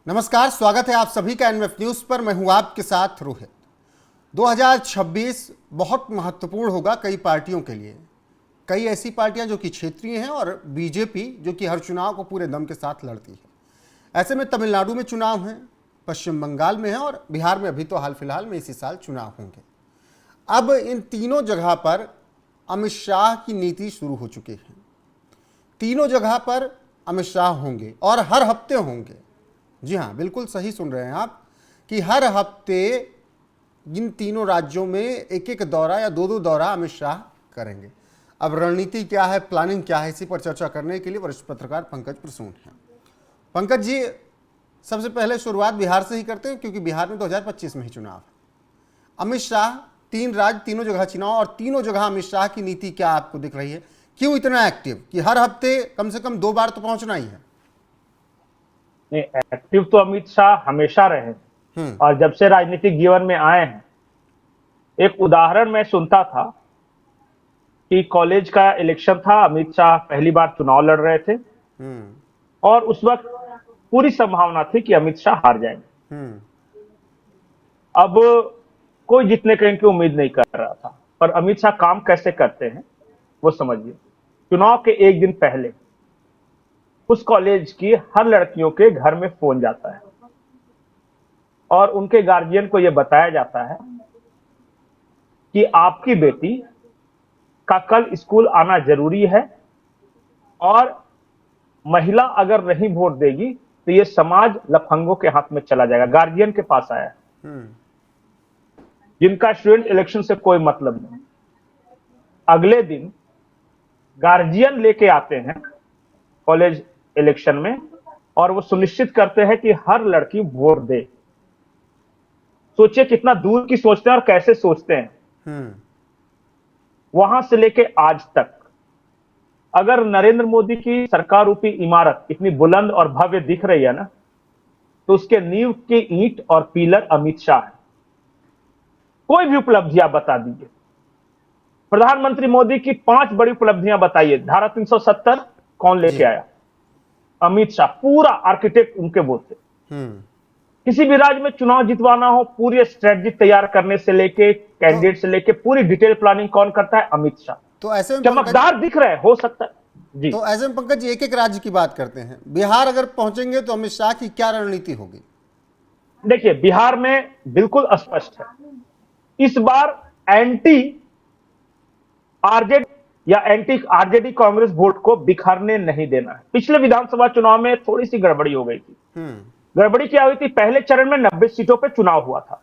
नमस्कार, स्वागत है आप सभी का एनएफ न्यूज पर। मैं हूं आपके साथ रोहित। 2026 बहुत महत्वपूर्ण होगा कई पार्टियों के लिए। कई ऐसी पार्टियां जो कि क्षेत्रीय हैं और बीजेपी जो कि हर चुनाव को पूरे दम के साथ लड़ती है। ऐसे में तमिलनाडु में चुनाव हैं, पश्चिम बंगाल में है और बिहार में अभी तो हाल फिलहाल में इसी साल चुनाव होंगे। अब इन तीनों जगह पर अमित शाह की नीति शुरू हो चुकी है। तीनों जगह पर अमित शाह होंगे और हर हफ्ते होंगे। जी हाँ, बिल्कुल सही सुन रहे हैं आप कि हर हफ्ते इन तीनों राज्यों में एक एक दौरा या दो दो दौरा अमित शाह करेंगे। अब रणनीति क्या है, प्लानिंग क्या है, इसी पर चर्चा करने के लिए वरिष्ठ पत्रकार पंकज प्रसून हैं। पंकज जी, सबसे पहले शुरुआत बिहार से ही करते हैं क्योंकि बिहार में 2025 में ही चुनाव है। अमित शाह, तीन राज्य, तीनों जगह चुनाव और तीनों जगह अमित शाह की नीति क्या आपको दिख रही है? क्यों इतना एक्टिव कि हर हफ्ते कम से कम 2 बार तो पहुंचना ही है? नहीं, एक्टिव तो अमित शाह हमेशा रहे और जब से राजनीतिक जीवन में आए हैं। एक उदाहरण मैं सुनता था कि कॉलेज का इलेक्शन था, अमित शाह पहली बार चुनाव लड़ रहे थे और उस वक्त पूरी संभावना थी कि अमित शाह हार जाएंगे। अब कोई जीतने की इनकी उम्मीद नहीं कर रहा था, पर अमित शाह काम कैसे करते हैं वो समझिए। चुनाव के एक दिन पहले उस कॉलेज की हर लड़कियों के घर में फोन जाता है और उनके गार्जियन को यह बताया जाता है कि आपकी बेटी का कल स्कूल आना जरूरी है और महिला अगर नहीं वोट देगी तो यह समाज लफंगों के हाथ में चला जाएगा। गार्जियन के पास आया है जिनका स्टूडेंट इलेक्शन से कोई मतलब नहीं। अगले दिन गार्जियन लेके आते हैं कॉलेज इलेक्शन में और वो सुनिश्चित करते हैं कि हर लड़की वोट दे। सोचिए कितना दूर की सोचते हैं और कैसे सोचते हैं। वहां से लेके आज तक अगर नरेंद्र मोदी की सरकार रूपी इमारत इतनी बुलंद और भव्य दिख रही है ना, तो उसके नींव की ईंट और पिलर अमित शाह है। कोई भी उपलब्धियां बता दीजिए, प्रधानमंत्री मोदी की 5 बड़ी उपलब्धियां बताइए। धारा 370 कौन लेके आया? अमित शाह। पूरा आर्किटेक्ट उनके वो थे। किसी भी राज्य में चुनाव जितवाना हो, पूरी स्ट्रेटजी तैयार करने से लेके कैंडिडेट से लेके पूरी डिटेल प्लानिंग कौन करता है? अमित शाह। तो ऐसे में चमकदार दिख रहे हो सकता है जी। तो ऐसे में पंकज जी, एक एक राज्य की बात करते हैं। बिहार अगर पहुंचेंगे तो अमित शाह की क्या रणनीति होगी? देखिए, बिहार में बिल्कुल स्पष्ट है, इस बार एंटी आरजेडी या एंटी आरजेडी कांग्रेस वोट को बिखरने नहीं देना है। पिछले विधानसभा चुनाव में थोड़ी सी गड़बड़ी हो गई थी। गड़बड़ी क्या हुई थी? पहले चरण में 90 सीटों पे चुनाव हुआ था।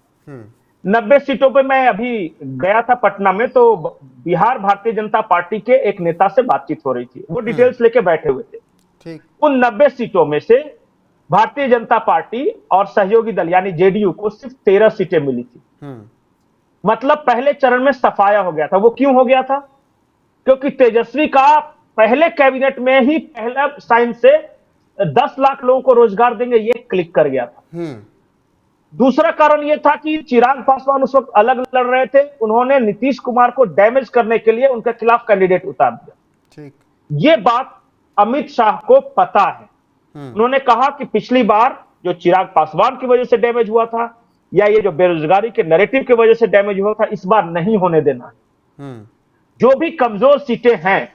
90 सीटों पे मैं अभी गया था पटना में, तो बिहार भारतीय जनता पार्टी के एक नेता से बातचीत हो रही थी। वो डिटेल्स लेके बैठे हुए थे। उन 90 सीटों में से भारतीय जनता पार्टी और सहयोगी दल यानी जेडीयू को सिर्फ 13 सीटें मिली थी। मतलब पहले चरण में सफाया हो गया था। वो क्यों हो गया था? क्योंकि तेजस्वी का पहले कैबिनेट में ही पहला साइन से 10 लाख लोगों को रोजगार देंगे ये क्लिक कर गया था। दूसरा कारण यह था कि चिराग पासवान उस वक्त अलग लड़ रहे थे। उन्होंने नीतीश कुमार को डैमेज करने के लिए उनके खिलाफ कैंडिडेट उतार दिया। ये बात अमित शाह को पता है। उन्होंने कहा कि पिछली बार जो चिराग पासवान की वजह से डैमेज हुआ था या ये जो बेरोजगारी के नैरेटिव की वजह से डैमेज हुआ था, इस बार नहीं होने देना। जो भी कमजोर सीटें हैं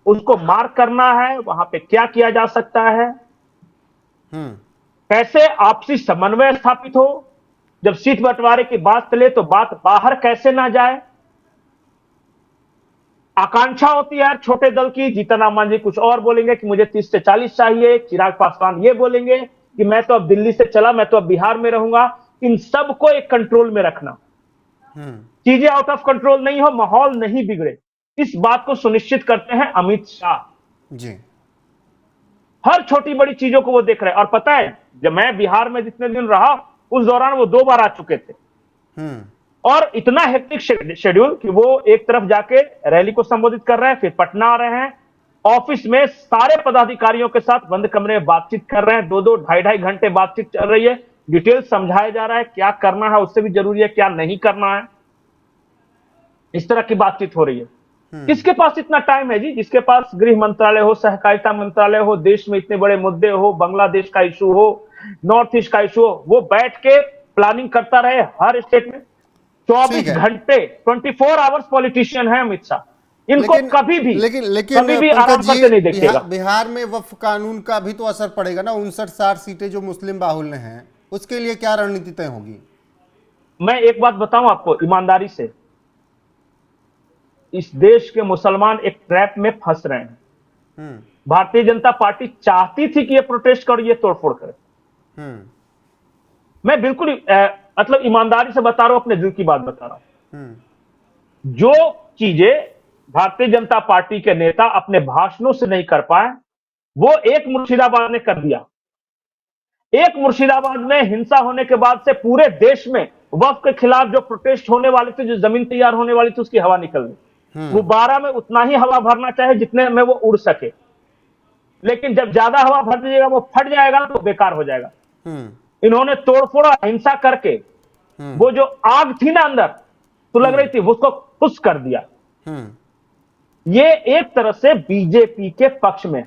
उसको मार्क करना है। वहां पे क्या किया जा सकता है, कैसे आपसी समन्वय स्थापित हो, जब सीट बंटवारे की बात चले तो बात बाहर कैसे ना जाए। आकांक्षा होती है यार छोटे दल की। जीतन राम मांझी कुछ और बोलेंगे कि मुझे 30 से 40 चाहिए, चिराग पासवान ये बोलेंगे कि मैं तो अब दिल्ली से चला, मैं तो अब बिहार में रहूंगा। इन सबको एक कंट्रोल में रखना, चीजें आउट ऑफ कंट्रोल नहीं हो, माहौल नहीं बिगड़े, इस बात को सुनिश्चित करते हैं अमित शाह जी। हर छोटी बड़ी चीजों को वो देख रहे हैं। और पता है, जब मैं बिहार में जितने दिन रहा उस दौरान वो 2 बार आ चुके थे और इतना हेक्टिक शेड्यूल कि वो एक तरफ जाके रैली को संबोधित कर रहे हैं, फिर पटना आ रहे हैं, ऑफिस में सारे पदाधिकारियों के साथ बंद कमरे में बातचीत कर रहे हैं। 2-2 ढाई-ढाई घंटे बातचीत चल रही है, डिटेल समझाया जा रहा है क्या करना है, उससे भी जरूरी है क्या नहीं करना है। इस तरह की बातचीत हो रही है। किसके पास इतना टाइम है जी? जिसके पास गृह मंत्रालय हो, सहकारिता मंत्रालय हो, देश में इतने बड़े मुद्दे हो, बांग्लादेश का इशू हो, नॉर्थ ईस्ट का इशू हो, वो बैठ के प्लानिंग करता रहे हर स्टेट में। 24 घंटे 24 आवर्स पॉलिटिशियन है अमित शाह, इनको कभी भी आराम पंकज करते नहीं जी, देखिएगा। बिहार में वक्फ कानून का भी तो असर पड़ेगा ना। 59-60 सीटें जो मुस्लिम बाहुल्य हैं, उसके लिए क्या रणनीति तय होगी? मैं एक बात बताऊं आपको ईमानदारी से, इस देश के मुसलमान एक ट्रैप में फंस रहे हैं। भारतीय जनता पार्टी चाहती थी कि ये प्रोटेस्ट कर, ये तोड़फोड़ करे। मैं बिल्कुल मतलब ईमानदारी से बता रहा हूं, अपने दिल की बात बता रहा हूं। जो चीजें भारतीय जनता पार्टी के नेता अपने भाषणों से नहीं कर पाए, वो एक मुर्शिदाबाद ने कर दिया। एक मुर्शिदाबाद में हिंसा होने के बाद से पूरे देश में वक्फ के खिलाफ जो प्रोटेस्ट होने वाले थे, जो जमीन तैयार होने वाली थी, उसकी हवा निकल गई। वो 12 में उतना ही हवा भरना चाहे जितने में वो उड़ सके, लेकिन जब ज्यादा हवा भर दीजिएगा वो फट जाएगा तो बेकार हो जाएगा। इन्होंने तोड़फोड़ हिंसा करके वो जो आग थी ना अंदर तो लग रही थी, उसको खुश कर दिया। ये एक तरह से बीजेपी के पक्ष में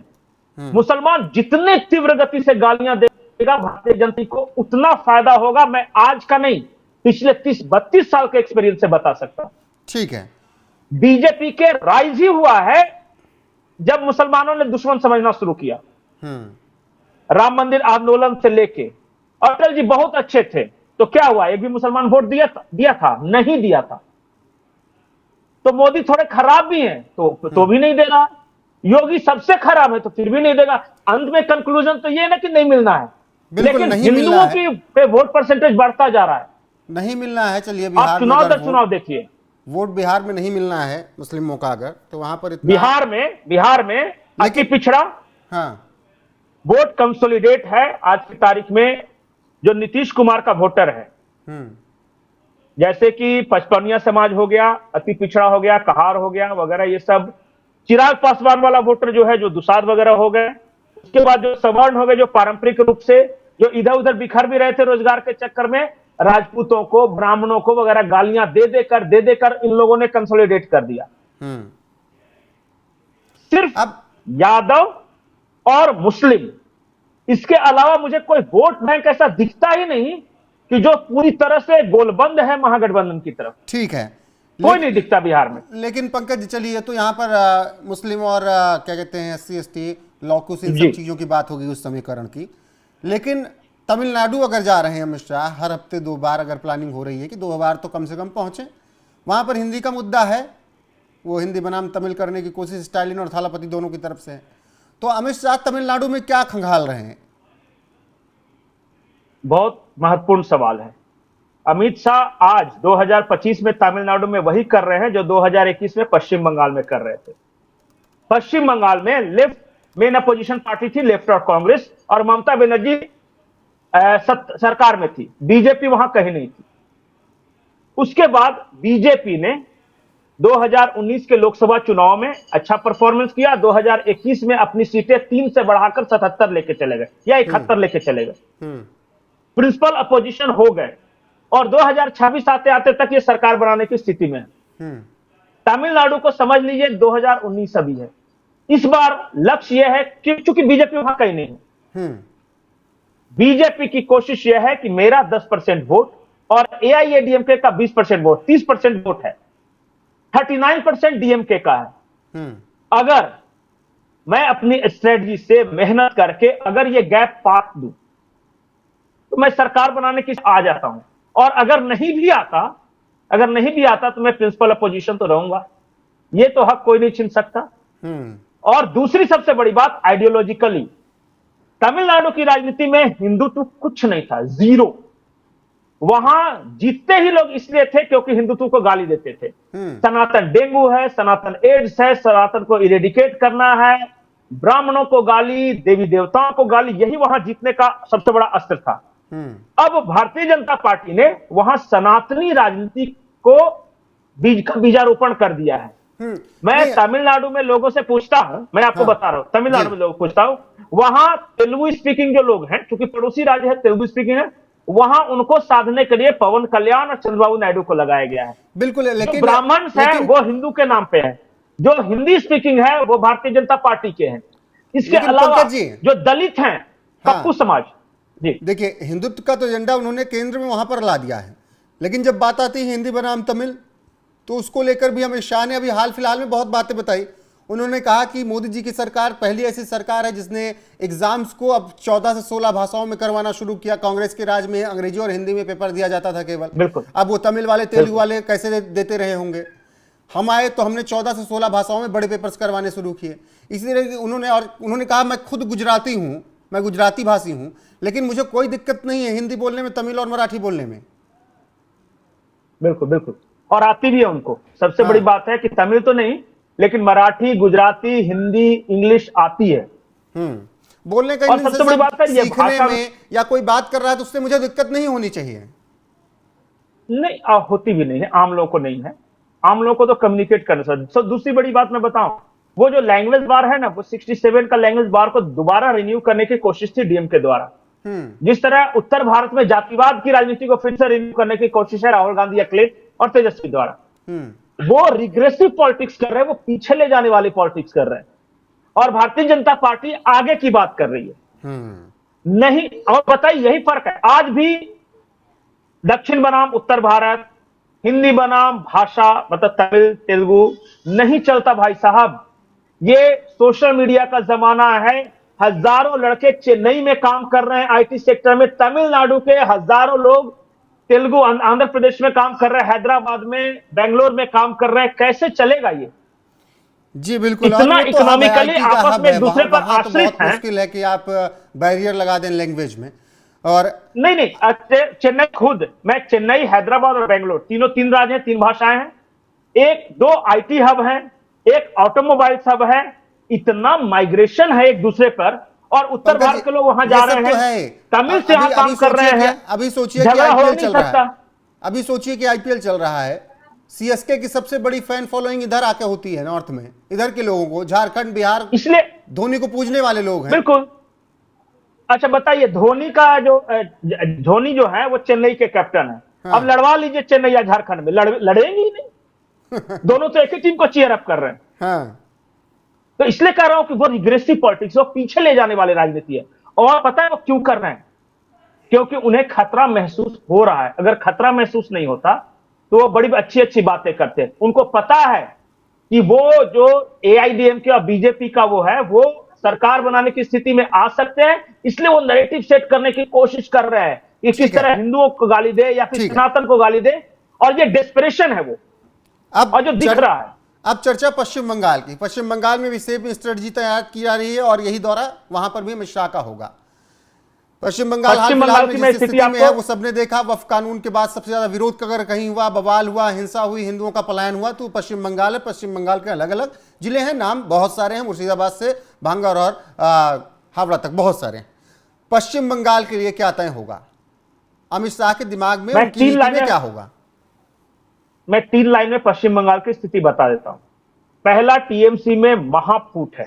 मुसलमान जितने तीव्र गति से गालियां देगा भारतीय जनता को, उतना फायदा होगा। मैं आज का नहीं, पिछले 30-32 साल के एक्सपीरियंस से बता सकता हूं। ठीक है, बीजेपी के राइज ही हुआ है जब मुसलमानों ने दुश्मन समझना शुरू किया। राम मंदिर आंदोलन से लेके अटल जी बहुत अच्छे थे, तो क्या हुआ? एक भी मुसलमान वोट दिया था? नहीं दिया था। तो मोदी थोड़े खराब भी हैं तो भी नहीं दे रहा। योगी सबसे खराब है तो फिर भी नहीं देगा। अंत में कंक्लूजन तो ये ना कि नहीं मिलना है, लेकिन हिंदुओं की पे वोट परसेंटेज बढ़ता जा रहा है। नहीं मिलना है। चलिए, आप चुनाव दर चुनाव देखिए, वोट बिहार में नहीं मिलना है मुस्लिमों का, अगर तो वहां पर इतना बिहार में अति पिछड़ा वोट कंसोलिडेट है आज की तारीख में। जो नीतीश कुमार का वोटर है, जैसे कि पचपनिया समाज हो गया, अति पिछड़ा हो गया, कहार हो गया वगैरह, ये सब चिराग पासवान वाला वोटर जो है, जो दुसाद वगैरह हो गए। उसके बाद जो सवर्ण हो गए, जो पारंपरिक रूप से जो इधर उधर बिखर भी रहे थे रोजगार के चक्कर में, राजपूतों को, ब्राह्मणों को वगैरह गालियां दे देकर इन लोगों ने कंसोलिडेट कर दिया। सिर्फ अब यादव और मुस्लिम, इसके अलावा मुझे कोई वोट बैंक ऐसा दिखता ही नहीं कि जो पूरी तरह से गोलबंद है महागठबंधन की तरफ। ठीक है, कोई नहीं दिखता बिहार में। लेकिन पंकज चलिए, तो यहाँ पर मुस्लिम और क्या कहते हैं SC/ST लॉकूस, इन सब चीजों की बात होगी उस समीकरण की। लेकिन तमिलनाडु अगर जा रहे हैं अमित शाह, हर हफ्ते 2 बार अगर प्लानिंग हो रही है कि 2 बार तो कम से कम पहुंचे, वहां पर हिंदी का मुद्दा है, वो हिंदी बनाम तमिल करने की कोशिश स्टालिन और थालापति दोनों की तरफ से है। तो अमित शाह तमिलनाडु में क्या खंगाल रहे हैं? बहुत महत्वपूर्ण सवाल है। अमित शाह आज 2025 में तमिलनाडु में वही कर रहे हैं जो 2021 में पश्चिम बंगाल में कर रहे थे। पश्चिम बंगाल में लेफ्ट मेन अपोजिशन पार्टी थी, लेफ्ट और कांग्रेस, और ममता बनर्जी सरकार में थी, बीजेपी वहां कहीं नहीं थी। उसके बाद बीजेपी ने 2019 के लोकसभा चुनाव में अच्छा परफॉर्मेंस किया। 2021 में अपनी सीटें 3 से बढ़ाकर 77 लेके चले गए या 71 लेके चले गए, प्रिंसिपल अपोजिशन हो गए, और 2026 आते आते तक ये सरकार बनाने की स्थिति में है। तमिलनाडु को समझ लीजिए 2019 अभी है। इस बार लक्ष्य यह है कि चूंकि बीजेपी वहां कहीं नहीं है, बीजेपी की कोशिश यह है कि मेरा 10% वोट और AIADMK का 20% वोट, 30% वोट है, 39% डीएमके का है। अगर मैं अपनी स्ट्रेटजी से मेहनत करके अगर ये गैप पाट दूं तो मैं सरकार बनाने की आ जाता हूं, और अगर नहीं भी आता तो मैं प्रिंसिपल अपोजिशन तो रहूंगा। ये तो हक कोई नहीं छीन सकता। और दूसरी सबसे बड़ी बात, आइडियोलॉजिकली तमिलनाडु की राजनीति में हिंदुत्व कुछ नहीं था, जीरो। वहां जीतते ही लोग इसलिए थे क्योंकि हिंदुत्व को गाली देते थे। सनातन डेंगू है, सनातन एड्स है, सनातन को इरेडिकेट करना है, ब्राह्मणों को गाली, देवी देवताओं को गाली, यही वहां जीतने का सबसे बड़ा अस्त्र था। अब भारतीय जनता पार्टी ने वहां सनातनी राजनीति को बीजारोपण कर दिया है। मैं तमिलनाडु में लोगों से पूछता हूं, मैं आपको बता रहा हूं, तमिलनाडु में लोगों से पूछता हूं, वहां तेलुगु स्पीकिंग जो लोग हैं, क्योंकि पड़ोसी राज्य है, तेलुगु स्पीकिंग है, वहां उनको साधने के लिए पवन कल्याण और चंद्रबाबू नायडू को लगाया गया है। बिल्कुल, लेकिन ब्राह्मण है वो हिंदू के नाम पे है, जो हिंदी स्पीकिंग है वो भारतीय जनता पार्टी के हैं। इसके अलावा जो दलित हैं, कप्पू समाज, जी देखिए, हिंदुत्व का तो एजेंडा उन्होंने केंद्र में वहां पर ला दिया है, लेकिन जब बात आती है हिंदी बनाम तमिल, तो उसको लेकर भी अमित शाह ने अभी हाल फिलहाल में बहुत बातें बताई। उन्होंने कहा कि मोदी जी की सरकार पहली ऐसी सरकार है जिसने एग्जाम्स को अब 14 से 16 भाषाओं में करवाना शुरू किया। कांग्रेस के राज में अंग्रेजी और हिंदी में पेपर दिया जाता था केवल, बिल्कुल। अब वो तमिल वाले तेलुगु वाले कैसे देते रहे होंगे। हम आए तो हमने 14 से 16 भाषाओं में बड़े पेपर्स करवाने शुरू किए। इसीलिए उन्होंने कहा मैं खुद गुजराती हूँ, मैं गुजराती भाषी हूँ, लेकिन मुझे कोई दिक्कत नहीं है हिंदी बोलने में, तमिल और मराठी बोलने में। बिल्कुल बिल्कुल, और आती भी है उनको। सबसे हाँ। बड़ी बात है कि तमिल तो नहीं, लेकिन मराठी, गुजराती, हिंदी, इंग्लिश आती है। बोलने का और सबसे बड़ी बात है ये सीखने भाषा में, या कोई बात कर रहा है तो उससे मुझे दिक्कत नहीं होनी चाहिए। नहीं होती भी नहीं है, आम लोगों को नहीं है। आम लोगों को तो कम्युनिकेट करना चाहिए। दूसरी बड़ी बात मैं बताऊं, वो जो लैंग्वेज बार है ना, वो 67 का लैंग्वेज बार को दोबारा रिन्यू करने की कोशिश थी डीएम के द्वारा। जिस तरह उत्तर भारत में जातिवाद की राजनीति को फिर से रिन्यू करने की कोशिश है राहुल गांधी, अखिलेश और तेजस्वी द्वारा, वो रिग्रेसिव पॉलिटिक्स कर रहे हैं, वो पीछे ले जाने वाली पॉलिटिक्स कर रहे हैं। और भारतीय जनता पार्टी आगे की बात कर रही है। नहीं, और बताइए यही फर्क है। आज भी दक्षिण बनाम उत्तर भारत, हिंदी बनाम भाषा मतलब तमिल तेलुगु नहीं चलता भाई साहब। ये सोशल मीडिया का जमाना है। हजारों लड़के चेन्नई में काम कर रहे हैं आईटी सेक्टर में, तमिलनाडु के हजारों लोग तेलुगु आंध्र प्रदेश में काम कर रहे हैं, हैदराबाद में, बेंगलोर में काम कर रहे हैं। कैसे चलेगा ये? जी बिल्कुल। इतना और इकोनॉमिकली आपस में एक दूसरे पर आश्रित हैं। मुश्किल है कि आप बैरियर लगा दें लैंग्वेज में। और नहीं, चेन्नई खुद, मैं चेन्नई, हैदराबाद और बेंगलोर, तीन राज्य हैं, 3 भाषाएं हैं, एक 2 आईटी हब हैं, एक ऑटोमोबाइल हब है। इतना माइग्रेशन है एक दूसरे पर, और उत्तर भारत के लोग वहां जा रहे हैं, तमिल से यहां काम कर रहे हैं। अभी सोचिए कि आईपीएल चल रहा है, अभी सोचिए कि आईपीएल चल रहा है, सीएसके की सबसे बड़ी फैन फॉलोइंग इधर आके होती है नॉर्थ में, इधर के लोगों को, झारखंड बिहार, इसलिए धोनी को पूजने वाले लोग हैं। बिल्कुल। अच्छा बताइए, धोनी जो है वो चेन्नई के कैप्टन है। हाँ। अब लड़वा लीजिए चेन्नई या झारखंड में, लड़ेंगे ही नहीं। दोनों तो एक ही टीम को चीयर अप कर रहे हैं। हाँ। तो इसलिए कह रहा हूं कि वो रिग्रेसिव पॉलिटिक्स, वो पीछे ले जाने वाले राजनीति है। और पता है वो क्यों कर रहे हैं? क्योंकि उन्हें खतरा महसूस हो रहा है। अगर खतरा महसूस नहीं होता तो वो बड़ी अच्छी अच्छी बातें करते हैं। उनको पता है कि वो जो एआईडीएमके और बीजेपी का वो है, वो सरकार बनाने की स्थिति में आ सकते हैं। इसलिए वो नैरेटिव सेट करने की कोशिश कर रहे हैं कि किस तरह हिंदुओं को गाली दे या फिर सनातन को गाली दे, और ये डेस्परेशन है वो, अब और जो दिख रहा है। अब चर्चा पश्चिम बंगाल की। पश्चिम बंगाल में भी सेम स्ट्रेटजी तैयार की जा रही है, और यही दौरा वहां पर भी अमित शाह का होगा। पश्चिम बंगाल हाल फिलहाल में जिस स्थिति में है वो सबने देखा। वक्फ कानून के बाद सबसे ज्यादा विरोध अगर कहीं हुआ, बवाल हुआ, हिंसा हुई, हिंदुओं का पलायन हुआ, तो पश्चिम बंगाल है। पश्चिम बंगाल के अलग अलग जिले हैं, नाम बहुत सारे हैं, मुर्शिदाबाद से भांगर और हावड़ा तक बहुत सारे हैं। पश्चिम बंगाल के लिए क्या तय होगा? अमित शाह के दिमाग में, उनकी नीति में क्या होगा? मैं 3 लाइन में पश्चिम बंगाल की स्थिति बता देता हूं। पहला, टीएमसी में महाफूट है।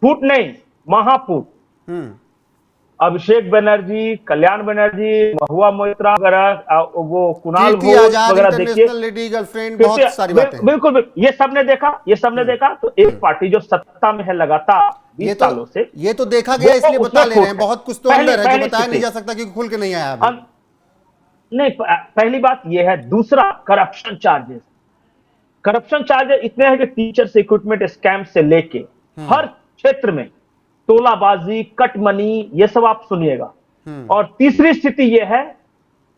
फूट नहीं, महाफूट। अभिषेक बनर्जी, कल्याण बनर्जी, महुआ मोइत्रा वगैरह, वो कुणाल घोष वगैरह, देखिए बहुत सारी बातें। बिल्कुल ये सबने देखा। तो एक पार्टी जो सत्ता में है लगातार 20 सालों से, ये तो देखा गया, इसलिए बता ले रहे हैं। बहुत कुछ तो अंदर है जो बताया नहीं जा सकता क्योंकि खुल के नहीं आया अभी। नहीं, पहली बात यह है। दूसरा, करप्शन चार्जेस इतने हैं कि टीचर्स इक्विपमेंट स्कैम से लेके हर क्षेत्र में तोलाबाजी, कट मनी, ये सब आप सुनिएगा। और तीसरी स्थिति यह है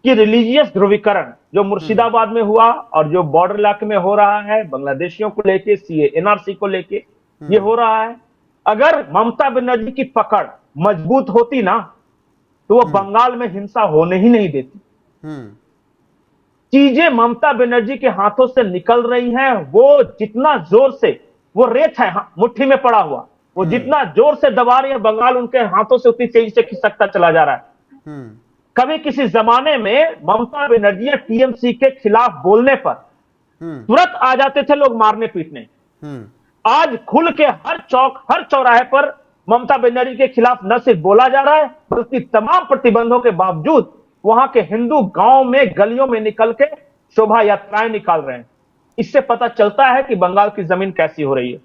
कि रिलीजियस ध्रुवीकरण जो मुर्शिदाबाद में हुआ और जो बॉर्डर इलाके में हो रहा है, बांग्लादेशियों को लेके, सीए एनआरसी को लेके ये हो रहा है। अगर ममता बनर्जी की पकड़ मजबूत होती ना, तो वो बंगाल में हिंसा होने ही नहीं देती। चीजें ममता बनर्जी के हाथों से निकल रही हैं। वो जितना जोर से, वो रेत है मुट्ठी में पड़ा हुआ, वो जितना जोर से दबा रही है बंगाल, उनके हाथों से उतनी तेजी से खिसकता चला जा रहा है। कभी किसी जमाने में ममता बनर्जी टीएमसी के खिलाफ बोलने पर तुरंत आ जाते थे लोग मारने पीटने। आज खुल के हर चौक, हर चौराहे पर ममता बनर्जी के खिलाफ न सिर्फ बोला जा रहा है, बल्कि तमाम प्रतिबंधों के बावजूद वहां के हिंदू गांव में, गलियों में निकल के शोभा यात्राएं निकाल रहे हैं। इससे पता चलता है कि बंगाल की जमीन कैसी हो रही है।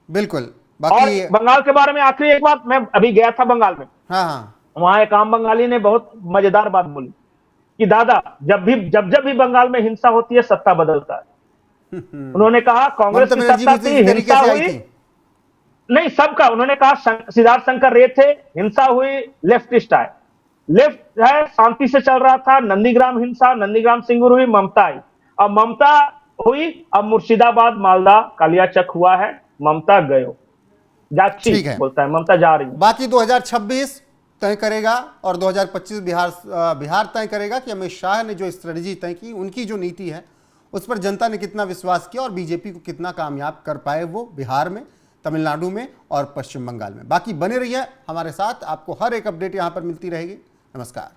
बिल्कुल। बाकी और बंगाल के बारे में आखिरी एक बात, मैं अभी गया था बंगाल में। हाँ। वहां एक आम बंगाली ने बहुत मजेदार बात बोली कि दादा जब भी बंगाल में हिंसा होती है सत्ता बदलता है। उन्होंने कहा कांग्रेस की सत्ता थी, हिंसा हुई, नहीं सबका, उन्होंने कहा सिद्धार्थ शंकर रे थे, हिंसा हुई, लेफ्टिस्ट आए, लेफ्ट है शांति से चल रहा था, नंदीग्राम हिंसा, नंदीग्राम सिंगूर हुई, ममता आई, अब ममता हुई, अब मुर्शिदाबाद मालदा कालियाचक हुआ है, ममता गयो जाची बोलता है, ममता जा रही है। बाकी 2026 तय करेगा और 2025 बिहार तय करेगा कि अमित शाह ने जो स्ट्रेटजी तय की, उनकी जो नीति है उस पर जनता ने कितना विश्वास किया और बीजेपी को कितना कामयाब कर पाए वो बिहार में, तमिलनाडु में और पश्चिम बंगाल में। बाकी बने रहिए हमारे साथ, आपको हर एक अपडेट यहां पर मिलती रहेगी। नमस्कार।